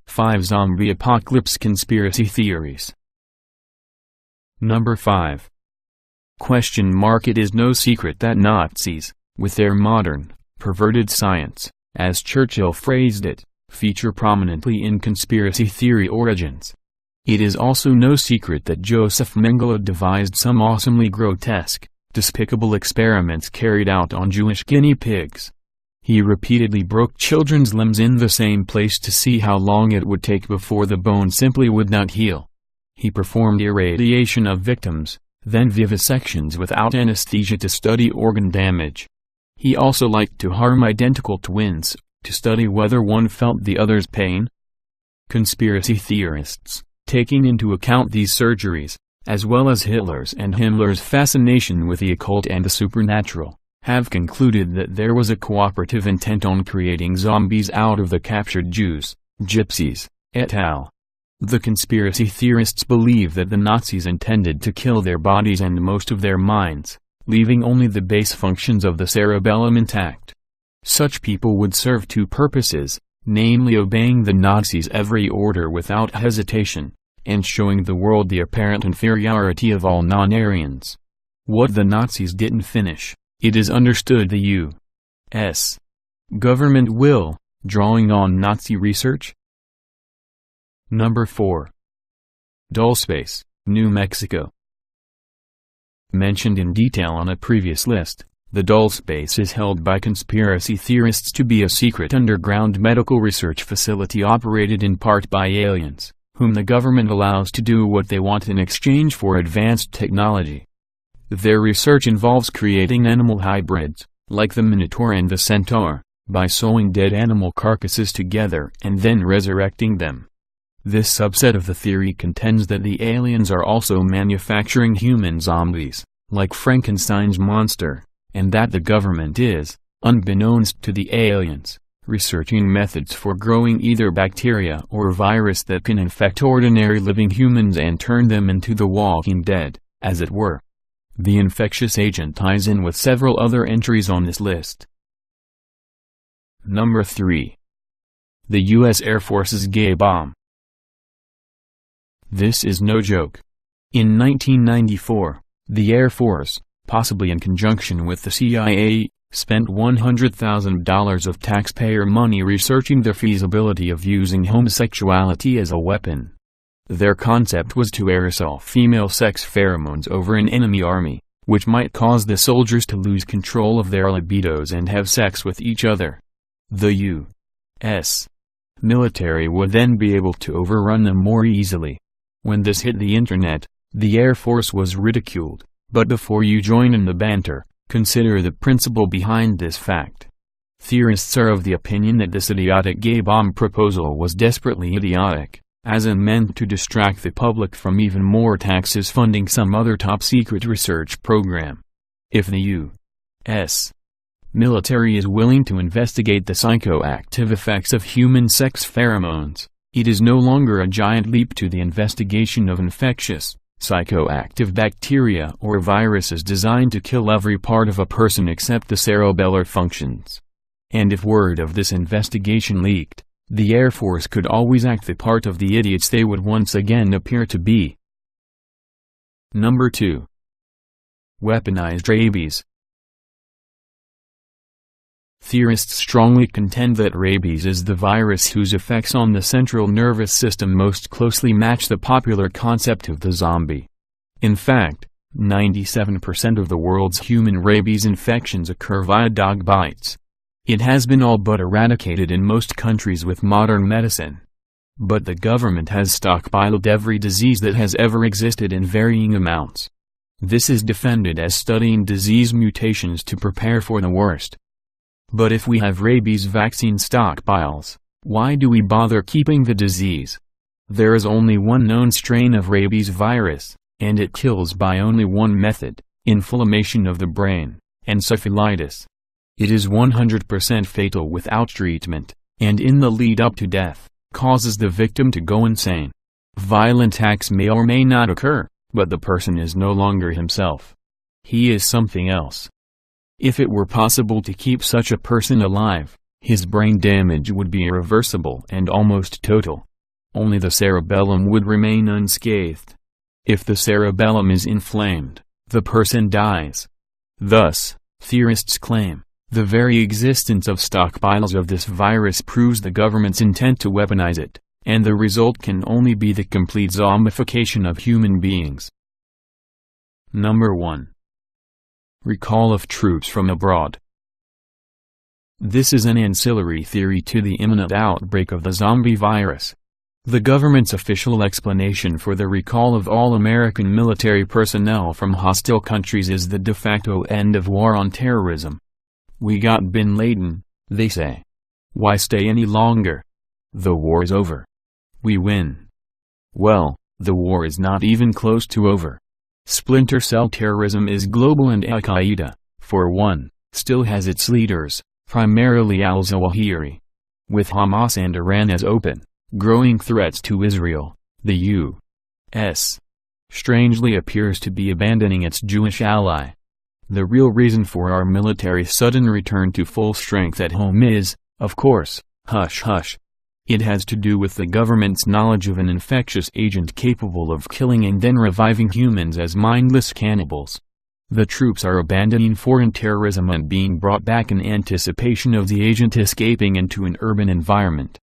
Five Zombie Apocalypse Conspiracy Theories. Number 5. It is no secret that Nazis, with their modern, perverted science, as Churchill phrased it, feature prominently in conspiracy theory origins. It is also no secret that Joseph Mengele devised some awesomely grotesque, despicable experiments carried out on Jewish guinea pigs. He repeatedly broke children's limbs in the same place to see how long it would take before the bone simply would not heal. He performed irradiation of victims, then vivisections without anesthesia to study organ damage. He also liked to harm identical twins, to study whether one felt the other's pain. Conspiracy theorists, taking into account these surgeries, as well as Hitler's and Himmler's fascination with the occult and the supernatural, have concluded that there was a cooperative intent on creating zombies out of the captured Jews, gypsies, et al. The conspiracy theorists believe that the Nazis intended to kill their bodies and most of their minds, leaving only the base functions of the cerebellum intact. Such people would serve two purposes, namely obeying the Nazis' every order without hesitation, and showing the world the apparent inferiority of all non-Aryans. What the Nazis didn't finish, it is understood the U.S. government will, drawing on Nazi research. Number 4. Dulce, New Mexico. Mentioned in detail on a previous list, the Dulce base is held by conspiracy theorists to be a secret underground medical research facility operated in part by aliens, whom the government allows to do what they want in exchange for advanced technology. Their research involves creating animal hybrids, like the Minotaur and the Centaur, by sewing dead animal carcasses together and then resurrecting them. This subset of the theory contends that the aliens are also manufacturing human zombies, like Frankenstein's monster, and that the government is, unbeknownst to the aliens, researching methods for growing either bacteria or virus that can infect ordinary living humans and turn them into the walking dead, as it were. The infectious agent ties in with several other entries on this list. Number 3. The U.S. Air Force's gay bomb. This is no joke. In 1994, the Air Force, possibly in conjunction with the CIA, spent $100,000 of taxpayer money researching the feasibility of using homosexuality as a weapon. Their concept was to aerosol female sex pheromones over an enemy army, which might cause the soldiers to lose control of their libidos and have sex with each other. The U.S. military would then be able to overrun them more easily. When this hit the internet, the Air Force was ridiculed, but before you join in the banter, consider the principle behind this fact. Theorists are of the opinion that this idiotic gay bomb proposal was desperately idiotic, as in meant to distract the public from even more taxes funding some other top-secret research program. If the U.S. military is willing to investigate the psychoactive effects of human sex pheromones, it is no longer a giant leap to the investigation of infectious, psychoactive bacteria or viruses designed to kill every part of a person except the cerebellar functions. And if word of this investigation leaked, the Air Force could always act the part of the idiots they would once again appear to be. Number 2. Weaponized rabies. Theorists strongly contend that rabies is the virus whose effects on the central nervous system most closely match the popular concept of the zombie. In fact, 97% of the world's human rabies infections occur via dog bites. It has been all but eradicated in most countries with modern medicine. But the government has stockpiled every disease that has ever existed in varying amounts. This is defended as studying disease mutations to prepare for the worst. But if we have rabies vaccine stockpiles, why do we bother keeping the disease? There is only one known strain of rabies virus, and it kills by only one method, inflammation of the brain, encephalitis. It is 100% fatal without treatment, and in the lead-up to death, causes the victim to go insane. Violent acts may or may not occur, but the person is no longer himself. He is something else. If it were possible to keep such a person alive, his brain damage would be irreversible and almost total. Only the cerebellum would remain unscathed. If the cerebellum is inflamed, the person dies. Thus, theorists claim, the very existence of stockpiles of this virus proves the government's intent to weaponize it, and the result can only be the complete zombification of human beings. Number 1. Recall of troops from abroad. This is an ancillary theory to the imminent outbreak of the zombie virus. The government's official explanation for the recall of all American military personnel from hostile countries is the de facto end of war on terrorism. We got Bin Laden, they say. Why stay any longer? The war is over. We win. Well, the war is not even close to over. Splinter cell terrorism is global, and Al-Qaeda, for one, still has its leaders, primarily al-Zawahiri. With Hamas and Iran as open, growing threats to Israel, the U.S. strangely appears to be abandoning its Jewish ally. The real reason for our military's sudden return to full strength at home is, of course, hush hush. It has to do with the government's knowledge of an infectious agent capable of killing and then reviving humans as mindless cannibals. The troops are abandoning foreign terrorism and being brought back in anticipation of the agent escaping into an urban environment.